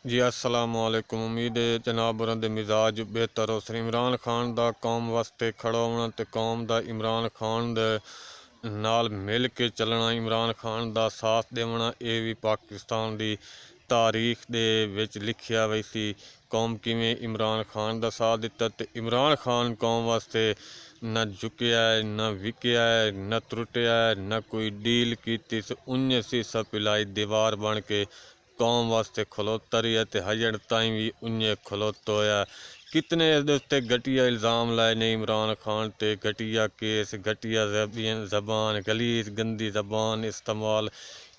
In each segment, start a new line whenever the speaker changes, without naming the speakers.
जी अस्सलाम वालेकुम। उम्मीद है जनाब होरां दे मिजाज बेहतर हो। इमरान खान दा कौम वास्ते खड़ा होना ते कौम दा इमरान खान दे नाल मिल के चलना, इमरान खान दा साथ देवना, ये भी पाकिस्तान दी तारीख दे विच लिखिया वई सी। कौम किवें इमरान खान दा साथ दिता ते इमरान खान कौम वास्ते न झुकिया है, न विकिया है, न त्रुटिया है, न कोई डील कीती। उन्हें सीसा पिलाई दीवार बन के कौम वास्ते खलोता रही है ते हजण ताईं भी उन्हें खलोता होया। कितने इहदे उत्ते घटिया इल्ज़ाम लाए ने इमरान खान ते, घटिया केस, घटिया जबान, गलीज गंदी जबान इस्तेमाल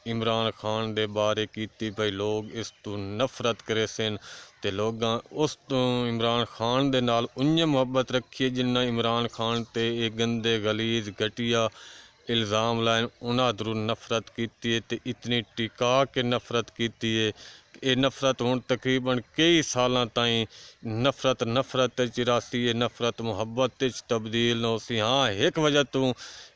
इमरान खान दे बारे कीती भाई लोग इस तो नफरत करे सन ते लोगां उस तो इमरान खान दे नाल उन्नी मुहब्बत रखी है जिन्ना इमरान खान ते ये गंदे गलीज घटिया इल्ज़ाम लाए उन्हां दरू नफरत की है ते इतनी टिका के नफरत की है। ये नफरत हुण तकरीबन कई सालां ताईं नफरत चिरासी है, नफरत मुहब्बत तब्दील न हो सी। हाँ, एक वजह तो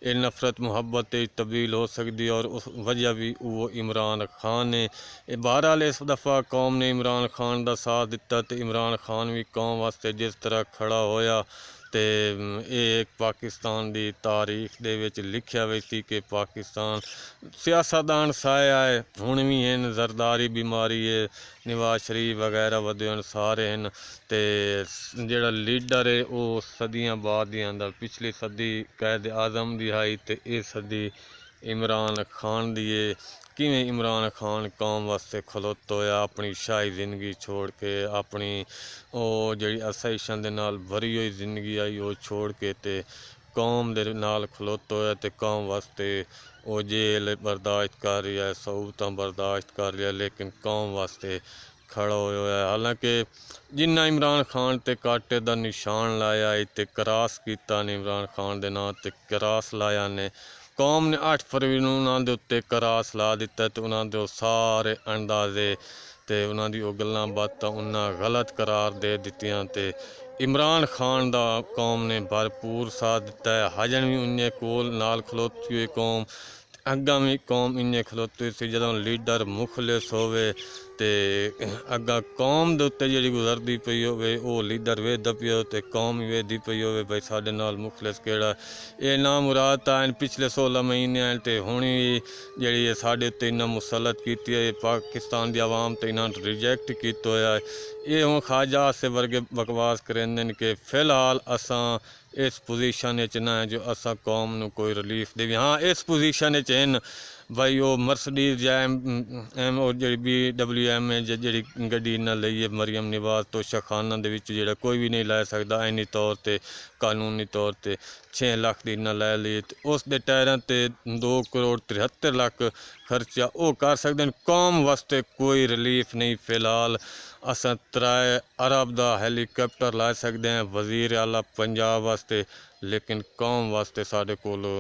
ये नफरत मुहब्बत तब्दील हो सकती और उस वजह भी वो इमरान खान ने। बहरहाल इस दफ़ा कौम ने इमरान खान का साथ दिता तो इमरान खान भी कौम वास्ते जिस तरह खड़ा होया तो ये एक पाकिस्तान की तारीख दे विच लिखिया वई सी कि पाकिस्तान सियासतदान साया है, हुण भी हैं, जरदारी बीमारी है, नवाज शरीफ वगैरह वधे सारे हैं ते जिहड़ा लीडर है वो सदियां बाद ही आंदा। पिछली सदी कैद आज़म दी आई ते ये सदी इमरान खान दी है। किवें इमरान खान कौम वास्ते खलोता होया अपनी शाही जिंदगी छोड़ के, अपनी ਉਹ ਜਿਹੜੀ ਅਸਾਇਸ਼ਾਂ ਦੇ ਨਾਲ ਭਰੀ ਹੋਈ ਜ਼ਿੰਦਗੀ ਆਈ ਉਹ ਛੋੜ ਕੇ ਤੇ ਕੌਮ ਦੇ ਨਾਲ ਖਲੋਤਾ ਹੋਇਆ ਤੇ ਕੌਮ ਵਾਸਤੇ ਉਹ ਜੇਲ੍ਹ ਬਰਦਾਸ਼ਤ ਕਰ ਰਿਹਾ, ਸਹੂਲਤਾਂ ਬਰਦਾਸ਼ਤ ਕਰ ਰਿਹਾ, ਲੇਕਿਨ ਕੌਮ ਵਾਸਤੇ ਖੜਾ ਹੋਇਆ। ਹਾਲਾਂਕਿ ਜਿੰਨਾ ਇਮਰਾਨ ਖਾਨ ਤੇ ਕਾਟੇ ਦਾ ਨਿਸ਼ਾਨ ਲਾਇਆ ਹੈ ਤੇ ਕਰਾਸ ਕੀਤਾ ਨੇ ਇਮਰਾਨ ਖਾਨ ਦੇ ਨਾਂ ਤੇ ਕਰਾਸ ਲਾਇਆ ਨੇ, ਕੌਮ ਨੇ 8 ਫਰਵਰੀ ਨੂੰ ਉਹਨਾਂ ਦੇ ਉੱਤੇ ਕਰਾਸ ਲਾ ਦਿੱਤਾ ਤੇ ਉਹਨਾਂ ਦੇ ਸਾਰੇ ਅੰਦਾਜ਼ੇ ਤੇ ਉਹਨਾਂ ਦੀ ਉਹ ਗੱਲਾਂ ਬਾਤਾਂ ਉਹਨਾਂ ਗਲਤ करार दे दित्तियां ते इमरान खान दा कौम ने भरपूर साथ दिता है। हजन भी उन्ने कोल नाल खलोती हुई कौम, अग्गा भी कौम इन्ने खलोती सी। जदों लीडर मुखलिस होवे ते अग्गा कौम दे उत्ते जिहड़ी गुजरदी पई होवे वो लीडर वेखदा पिया ते कौम ही वेखदी पई होवे भाई साडे नाल मुखलिस केड़ा। ये ना मुराद तां पिछले 16 महीने ते हुण जिहड़ी साडे उत्ते इन्ना मुसलत कीती है पाकिस्तान दी आवाम ते इन्हां रिजैक्ट कीता होया है। ये हुण ख्वाजा से वर्गे बकवास करेंदे कि फिलहाल असां इस पोजीशन ना है जो असा कौम नूं कोई रिलीफ देवी। हाँ, इस पोजीशन हैं भाई वो मर्सडीज एम और जी BWM है जी गड्डी इन्हें लई है मरियम नवाज तो शाखाना जिहड़ा कोई भी नहीं लै सकता आईनी तौर पर, कानूनी तौर पर 6 लाख की इन्हें लै ली। उस दे टायरां ते 2 करोड़ 73 लाख खर्चा वो कर सकते हैं। कौम वास्ते कोई रिलीफ नहीं फिलहाल। असां 3 अरब का हैलीकॉप्टर ला सकते हैं वजीर आला पंजाब वास्ते, लेकिन कौम वास्ते साढ़े कोल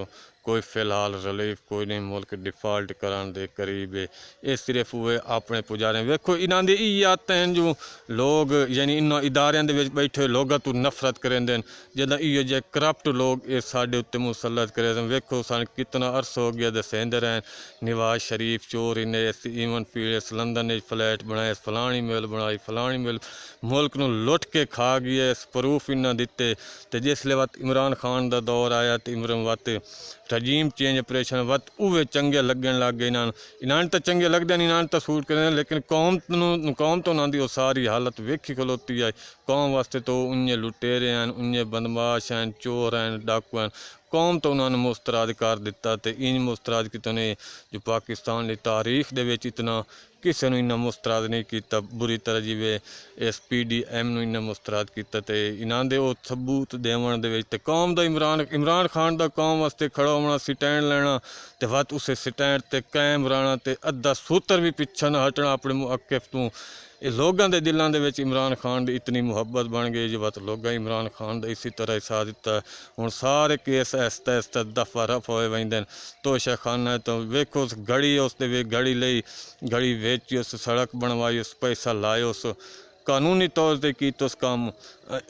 कोई फिलहाल रिलीफ कोई नहीं। मुल्क डिफाल्ट कराने के करीब है। ये सिर्फ वे अपने पुजारे वेखो इन्हों की इही आदत हैं जो लोग यानी इन इदारियां दे विच बैठे लोगों तो नफरत करेंदे जिदा इहो जे करप्ट लोग ये साढ़े उत्ते मुसलत करे। वेखो सन कितना अरसा हो गया दसेंदे रहे नवाज शरीफ चोर इन्हें ईवन पीएस लंदन फ्लैट बनाए, फलानी मिल बनाई, फलानी मिल मुल्क नूं लुट के खा गई। प्रूफ इन्हें दिते तो जिसले वक्त इमरान खान का दौर आया तो इमरान वत रजीम चेंज ऑपरेशन वत उवे चंगे लगन लग गए। इन्होंने तो चंगे लगते नहीं, इन्होंने तो सूट करें, लेकिन कौम तो उन्होंने वो सारी हालत वेखी खलोती है। कौम वास्ते तो उन्ने लुटेरे हैं, उन्ने बदमाश हैं, चोर हैं, डाकू हैं। कौम तो उन्होंने मुस्तरद कर दिता तो इन मुस्तरद कितों ने जो पाकिस्तान की तारीख दे विच इतना किसी ने इन्ना मुस्तरद नहीं किया बुरी तरह जिवें इस PDM नूं इन्ना मुस्तरद किया तो इन्हां दे वो सबूत देवन दे विच ते कौम दा इमरान खान दा कौम वास्ते खड़ा होना स्टैंड लेना तो वत उस स्टैंड ते कायम रहना ते अद्धा सूत्र भी पिछा ना हटना अपने मुअक्किफ तो। ये लोगों के दिलों के विच इमरान खान की इतनी मुहब्बत बन गई जो बत लोग इमरान खान का इसी तरह साथ दिता। हुण सारे केस आहिस्ता आहिस्ता दफा रफ होए वेंदे तो शाखाना तो वेखो उस गड़ी उस गड़ी लई गड़ी वेची उस सड़क बनवाई उस पैसा लाए उस कानूनी तौर पर की उस काम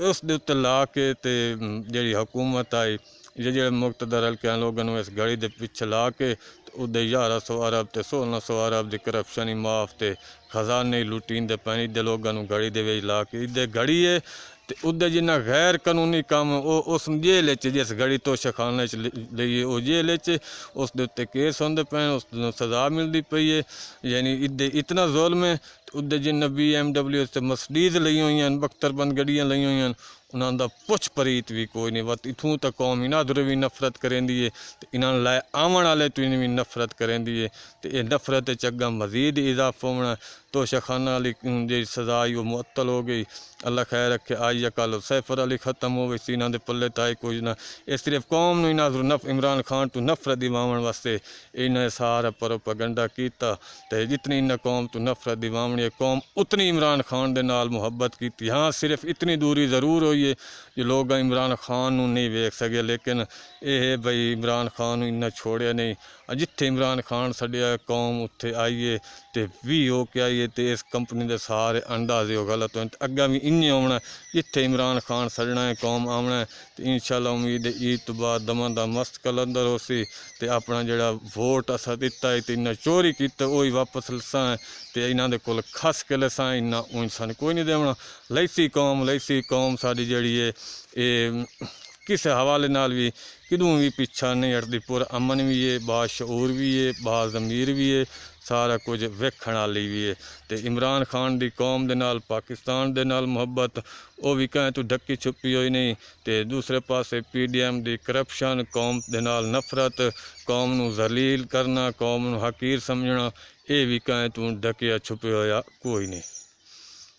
उस दे उत्ते ला के ते जिहड़ी हुकूमत आई जे मुकतदर हल्के लोगों इस गड़ी के पिछे ला के ਉਹਦੇ 1100 ਅਰਬ ਤੇ 1600 ਅਰਬ ਦੀ ਕਰਪਸ਼ਨ ਹੀ ਮਾਫ ਤੇ ਖਜ਼ਾਨੇ ਲੁੱਟੀਂਦੇ ਪੈਣੀ ਦੇ ਲੋਕਾਂ ਨੂੰ ਗੜੀ ਦੇ ਵਿੱਚ ਲਾ ਕੇ ਇਹਦੇ ਗੜੀ ਹੈ ਤੇ ਉਹਦੇ ਜਿੰਨਾ ਗੈਰ ਕਾਨੂੰਨੀ ਕੰਮ ਉਹ ਉਸ ਜੇਲ੍ਹ 'ਚ ਜਿਸ ਗੜੀ ਤੋਸ਼ਾਖਾਨੇ 'ਚ ਲਈਏ ਉਹ ਜੇਲ੍ਹ 'ਚ ਉਸ ਦੇ ਉੱਤੇ ਕੇਸ ਹੁੰਦੇ ਪਏ ਉਸ ਨੂੰ ਸਜ਼ਾ ਮਿਲਦੀ ਪਈ ਹੈ ਯਾਨੀ ਇਹਦੇ ਇਤਨਾ ਜ਼ੁਲਮ ਹੈ ਉਹਦੇ ਜਿੰਨਾ BMW ਤੇ ਮਰਸੀਡੀਜ਼ ਲਈ ਹੋਈਆਂ ਬਖਤਰਬੰਦ ਗੱਡੀਆਂ ਲਈ ਹੋਈਆਂ ਉਹਨਾਂ ਦਾ ਪੁੱਛ ਪਰੀਤ ਵੀ ਕੋਈ ਨਹੀਂ ਬਸ ਇਥੋਂ ਤੱਕ ਕੌਮ ਇਹਨਾਂ ਤੋਂ ਵੀ ਨਫ਼ਰਤ ਕਰੇਂਦੀ ਹੈ ਤੇ ਇਹਨਾਂ ਨੂੰ ਲੈ ਆਉਣ ਵਾਲੇ ਤੋਂ ਵੀ ਨਫ਼ਰਤ ਕਰੇਂਦੀ ਹੈ ਤੇ ਇਹ ਨਫ਼ਰਤ ਚ ਅੱਗਾ ਮਜ਼ੀਦ ਇਜ਼ਾਫਾ ਹੋਣਾ ਤੋਸ਼ਾਖਾਨਾ ਵਾਲੀ ਜਿਹੜੀ ਸਜ਼ਾ ਆਈ ਉਹ ਮੁਅੱਤਲ ਹੋ ਗਈ ਅੱਲਾ ਖੈਰ ਰੱਖੇ आज या कल सैफर अली ख़त्म हो गई सी इन्हों के पल्ले ताई कुछ ना ये सिर्फ कौम नूं इन्हां इमरान खान तो नफरत दिवावन वास्ते इन्हें सारा प्रोपेगेंडा कीता ते जितनी इन्हें कौम तो नफरत दिवावनी है कौम उतनी इमरान खान दे नाल मुहब्बत की हाँ सिर्फ इतनी दूरी ज़रूर हुई है जो लोग इमरान खान नूं नहीं वेख सके लेकिन यह बई इमरान खान नूं इन्ना छोड़िया नहीं जिथे इमरान खान छड्डिया कौम उत्थे आईए ते भी हो के आईए ते इस कंपनी दे सारे अंदाजे गलत होने अग्गा भी इन्ने आना जिथे इमरान खान सड़ना है कौम आना है तो इंशाअल्लाह उम्मीद है ईद तो बाद दमा दा मस्त कलंदर होसी ते अपना जिहड़ा वोट असा दिता है ते इन्ना चोरी कीता वही वापस लसा है ते इन्हां दे कोल खस के लसा इन्ना इंसान कोई नहीं देवना लैसी कौम साडी जिहड़ी है ये किस हवाले नाल भी किदों भी पिछा नहीं हटती पूरा अमन भी है बाशऊर भी है बाज़मीर भी है सारा कुछ वेखण वाली भी है तो इमरान खान की कौम दे नाल पाकिस्तान दे नाल मुहब्बत वो भी कहें तो ढक्की छुपी हुई नहीं तो दूसरे पासे PDM की करप्शन कौम दे नाल नफरत कौम नूं जलील करना कौम नूं हकीर समझना ये भी कहें तो ढकिया छुपया होया कोई नहीं।